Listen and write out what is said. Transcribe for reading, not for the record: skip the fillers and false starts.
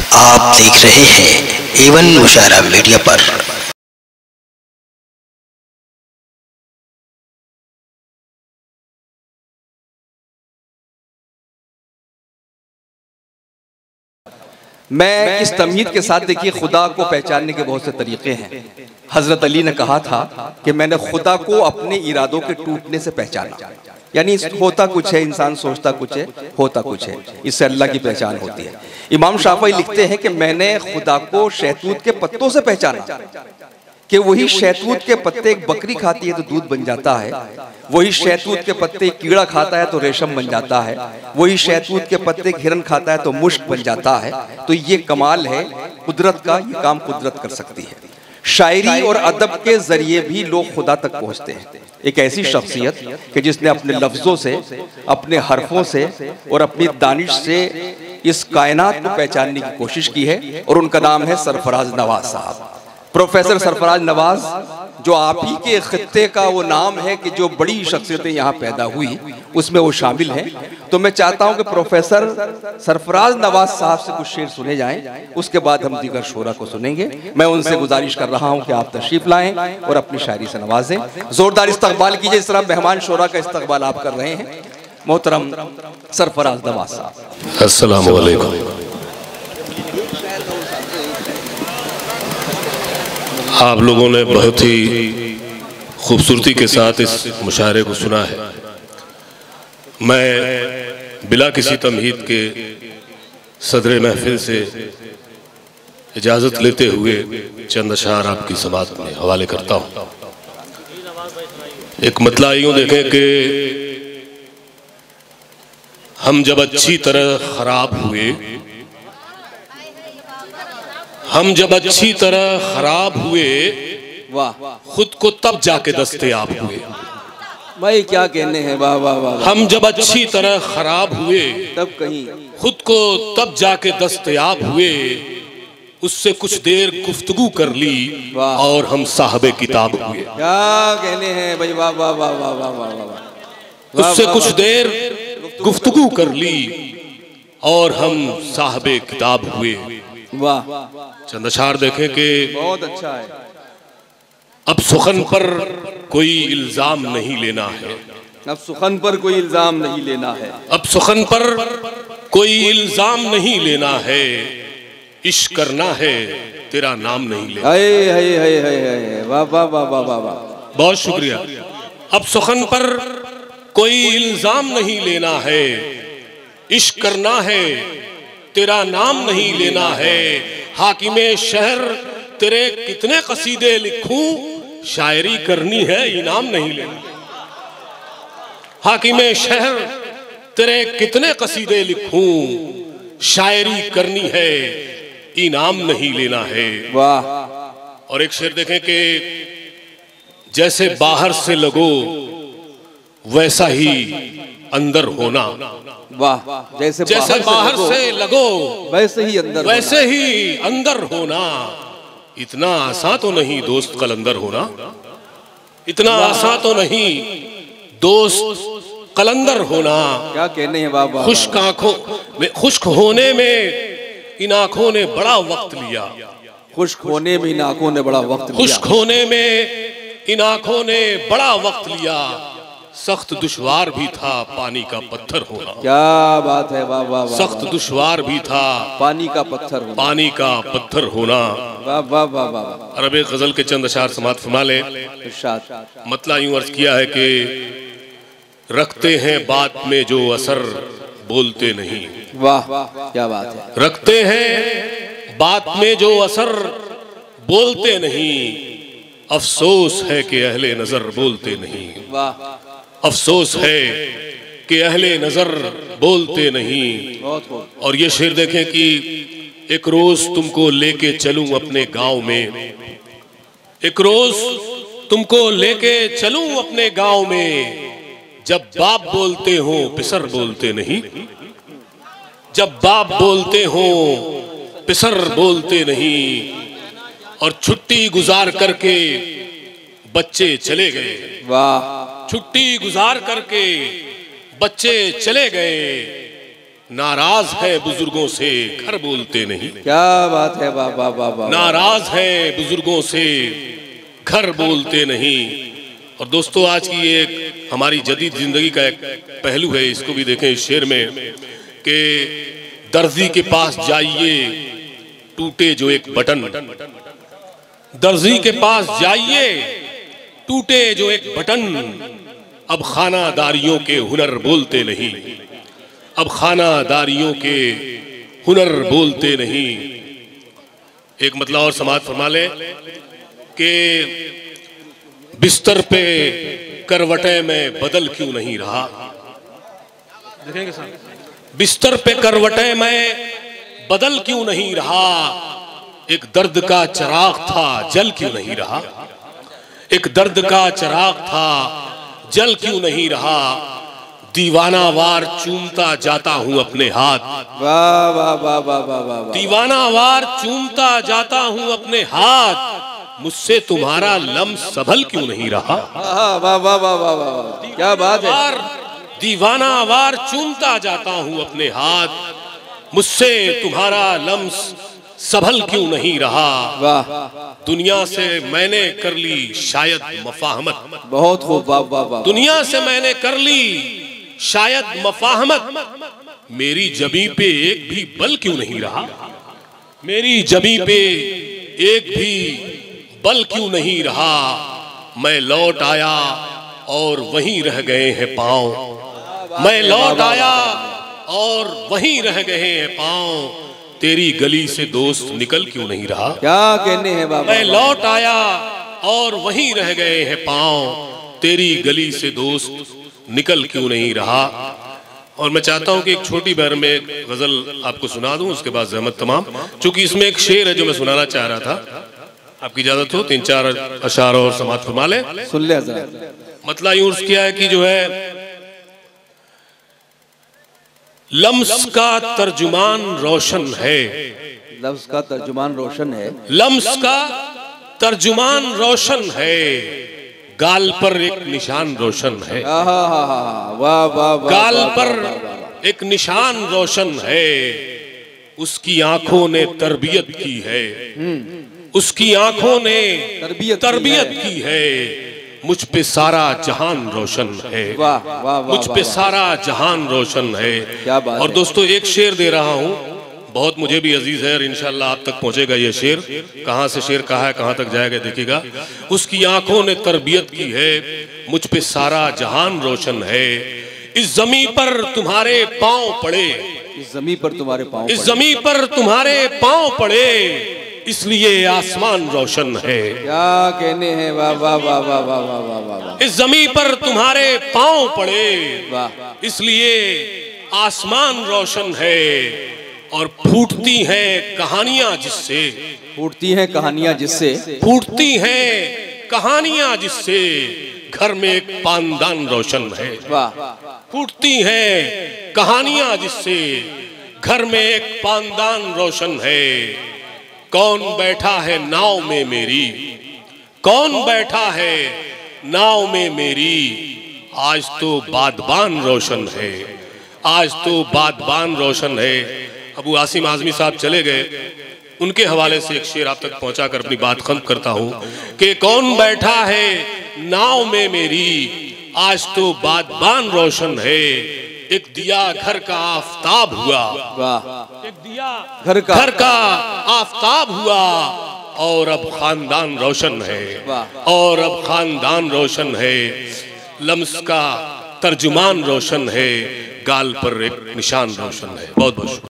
आप देख रहे हैं एवन मुशायरा मीडिया पर। मैं इस तमहीद के साथ देखिए, खुदा को पहचानने के बहुत से तरीके हैं। हजरत अली ने कहा था कि मैंने खुदा को अपने इरादों के टूटने से पहचाना। यानी होता कुछ है, इंसान सोचता कुछ है, होता कुछ है, इससे अल्लाह की पहचान होती है। इमाम शाफई लिखते हैं कि मैंने खुदा को शहतूत के पत्तों से पहचाना कि वही शहतूत के पत्ते एक बकरी खाती है तो दूध बन जाता है, वही शहतूत के पत्ते कीड़ा खाता है तो रेशम बन जाता है, वही शहतूत के पत्ते हिरन खाता है तो मुश्क बन जाता है। तो ये कमाल है कुदरत का, ये काम कुदरत कर सकती है। शायरी और अदब के जरिए भी लोग खुदा तक पहुंचते हैं। एक ऐसी शख्सियत कि जिसने अपने लफ्जों से, अपने हरफों से और अपनी दानिश से इस कायनात को पहचानने की कोशिश की है, और उनका नाम है सरफराज नवाज साहब। प्रोफेसर सरफराज नवाज, जो आप ही के खित्ते का वो नाम है कि जो बड़ी शख्सियतें यहाँ पैदा हुई उसमें वो शामिल हैं। तो मैं चाहता हूँ कि प्रोफेसर सरफराज नवाज साहब से कुछ शेर सुने जाएं, उसके बाद हम दीगर शोरा को सुनेंगे। मैं उनसे गुजारिश कर रहा हूँ कि आप तशरीफ लाएं और अपनी शायरी से नवाजें। जोरदार इस्तकबाल कीजिए, इस तरह मेहमान शोरा का इस्तकबाल आप कर रहे हैं। मोहतरम सरफराज नवाज साहब। अस्सलामु अलैकुम। आप लोगों ने बहुत ही खूबसूरती के साथ इस मुशायरे को सुना है। मैं बिला किसी तमहीद के सदर महफिल से इजाज़त लेते हुए चंद अशआर आपकी समात में हवाले करता हूँ। एक मतला यूँ देखें कि हम जब अच्छी तरह खराब हुए, हम जब अच्छी तरह खराब हुए, वाह, खुद को तब जाके दस्तयाब हुए। भाई क्या कहने हैं, वाह वाह वाह। हम जब अच्छी तरह खराब हुए, तब कहीं खुद को तब जाके दस्तयाब हुए, उससे कुछ देर गुफ्तगू कर ली और हम साहबे किताब हुए। क्या कहने हैं भाई, वाह वाह वाह वाह वाह वाह वाह। उससे कुछ देर गुफ्तगू कर ली और हम साहबे किताब हुए। वाह, चंद अशआर देखें कि बहुत अच्छा है। अब सुखन पर कोई इल्जाम नहीं लेना है, अब सुखन पर कोई इल्जाम नहीं लेना है, अब सुखन पर कोई इल्जाम नहीं लेना है, इश्क करना है तेरा नाम नहीं लेना। हाय हाय हाय हाय, वाह वाह वाह वाह वाह वाह, बहुत शुक्रिया। अब सुखन पर कोई इल्जाम नहीं लेना है, इश्क करना है तेरा नाम नहीं लेना है। हाकिमे शहर तेरे कितने कसीदे लिखूं, शायरी करनी है इनाम नहीं लेना। हाकिमे शहर तेरे कितने कसीदे लिखूं, शायरी करनी है इनाम नहीं लेना है। वाह। और एक शेर देखें कि जैसे बाहर से लगो वैसा ही अंदर होना। वाह, जैसे बाहर से लगो वैसे ही अंदर, वैसे ही अंदर होना। इतना आसान तो नहीं दोस्त कलंदर होना, इतना आसान तो नहीं दोस्त कलंदर होना। क्या कहने हैं बाबा। खुश्क आंखों में, खुश्क होने में इन आंखों ने बड़ा वक्त लिया, खुश्क होने में इन आंखों ने बड़ा वक्त लिया, खुश्क होने में इन आंखों ने बड़ा वक्त लिया। सख्त दुश्वार भी था पानी का पत्थर होना। क्या बात है, वाह वाह वाह। सख्त दुश्वार भी था पानी का पत्थर होना, पानी का पत्थर होना। वाह वाह वाह वाह। अरब गजल के चंद अशार समात फरमा ले। मतला यूं अर्ज किया है कि रखते हैं बात में जो असर बोलते नहीं। वाह, क्या बात है। रखते हैं बात में जो असर बोलते नहीं, अफसोस है कि अहले नजर बोलते नहीं। वाह, अफसोस है कि अहले नजर बोलते नहीं। और ये शेर देखें कि एक रोज तुमको लेके चलूं अपने गांव में, एक रोज तुमको लेके चलूं अपने गांव में, जब बाप बोलते हो पिसर बोलते नहीं, जब बाप बोलते हो पिसर बोलते नहीं। और छुट्टी गुजार करके बच्चे चले गए। वाह, छुट्टी गुजार करके बच्चे चले गए, नाराज है बुजुर्गों से घर बोलते नहीं। क्या बात है, वाह वाह वाह वाह। नाराज है बुजुर्गों से घर बोलते नहीं। और दोस्तों, आज की एक हमारी जदीद जिंदगी का एक पहलू है, इसको भी देखें इस शेर में कि दर्जी के पास जाइए टूटे जो एक बटन, दर्जी के पास जाइए टूटे जो एक बटन, अब खानादारियों के हुनर बोलते नहीं, अब खानादारियों के हुनर बोलते नहीं। एक मतलब और समाज फरमा ले कि बिस्तर पे करवटें में बदल क्यों नहीं रहा, देखेंगे साहब, बिस्तर पे करवटें में बदल क्यों नहीं रहा, एक दर्द का चिराग था जल क्यों नहीं रहा, एक दर्द का चिराग था जल क्यों नहीं रहा, दीवाना वार चूमता जाता हूं अपने हाथ, वाह वाह वाह वाह वाह वाह, दीवाना वार चूमता जाता हूं अपने हाथ, मुझसे तुम्हारा लम्स संभल क्यों नहीं रहा। वाह वाह वाह वाह वाह, क्या बात है। दीवाना वार चूमता जाता हूं अपने हाथ, मुझसे तुम्हारा लम्स संभल क्यों नहीं रहा। वाह, दुनिया से मैंने कर ली शायद मफाहमत, बहुत खूब, वाह वाह वाह। दुनिया से मैंने कर ली शायद मफाहमत, मेरी जबी पे एक भी बल क्यों नहीं रहा, मेरी जबी पे एक भी बल क्यों नहीं रहा। मैं लौट आया और वहीं रह गए हैं पांव, मैं लौट आया और वहीं रह गए हैं पांव, तेरी गली से दोस्त निकल क्यों नहीं रहा। क्या कहने हैं बाबा। मैं लौट आया और वहीं रह गए हैं पांव, तेरी गली से दोस्त निकल क्यों नहीं रहा। और मैं चाहता हूं कि एक छोटी बार में गजल आपको सुना दूं, उसके बाद जहमत तमाम, चूंकि इसमें एक शेर है जो मैं सुनाना चाह रहा था, आपकी इजाजत हो 3-4 अशार और समात फरमा ले, सुन ले हज़रत। मतलब यूं किया है कि जो है, लम्स का तर्जुमान रोशन है, लफ्ज का तर्जुमान रोशन है, लम्स का तर्जुमान रोशन है, गाल पर एक निशान रोशन है, वाह वाह, गाल पर एक निशान रोशन है, उसकी आंखों ने तरबियत की है, उसकी आंखों ने तरबियत की है, मुझ पे सारा जहान रोशन है, वाह वाह वाह, मुझ पे सारा जहान रोशन है। क्या बात और है। दोस्तों, एक शेर दे रहा हूं, बहुत मुझे भी अजीज है और इंशाल्लाह आप तक पहुंचेगा ये शेर। कहां से शेर कहा है, कहां तक जाएगा देखिएगा। उसकी आंखों ने तरबियत की है, मुझ पे सारा जहान रोशन है, इस जमी पर तुम्हारे पांव पड़े, इस जमी पर तुम्हारे पांव, इस जमी पर तुम्हारे पांव पड़े, इसलिए आसमान रोशन है। क्या कहने हैं, वाह वाह वाह वाह वाह वाह वाह वाह। इस जमी पर तुम्हारे पांव पड़े, वाह, इसलिए आसमान रोशन है, और फूटती हैं कहानियां जिससे, फूटती हैं कहानियां जिससे, फूटती हैं कहानियां जिससे, घर में एक पानदान रोशन है। वाह, फूटती हैं कहानियां जिससे, घर में एक पानदान रोशन है। कौन बैठा है नाव में मेरी, कौन बैठा है नाव में मेरी, आज तो बादबान रोशन है, आज तो बादबान रोशन है। अबू आसिम आजमी साहब चले गए, उनके हवाले से एक शेर आप तक पहुंचाकर अपनी बात खत्म करता हूं कि कौन बैठा है नाव में मेरी, आज तो बादबान रोशन है, एक दिया घर का आफताब हुआ, वाह, एक दिया घर का आफताब हुआ, और अब खानदान रोशन है, वाह, और अब खानदान रोशन है, लम्स का तर्जुमान रोशन है, गाल पर एक निशान रोशन है। बहुत बहुत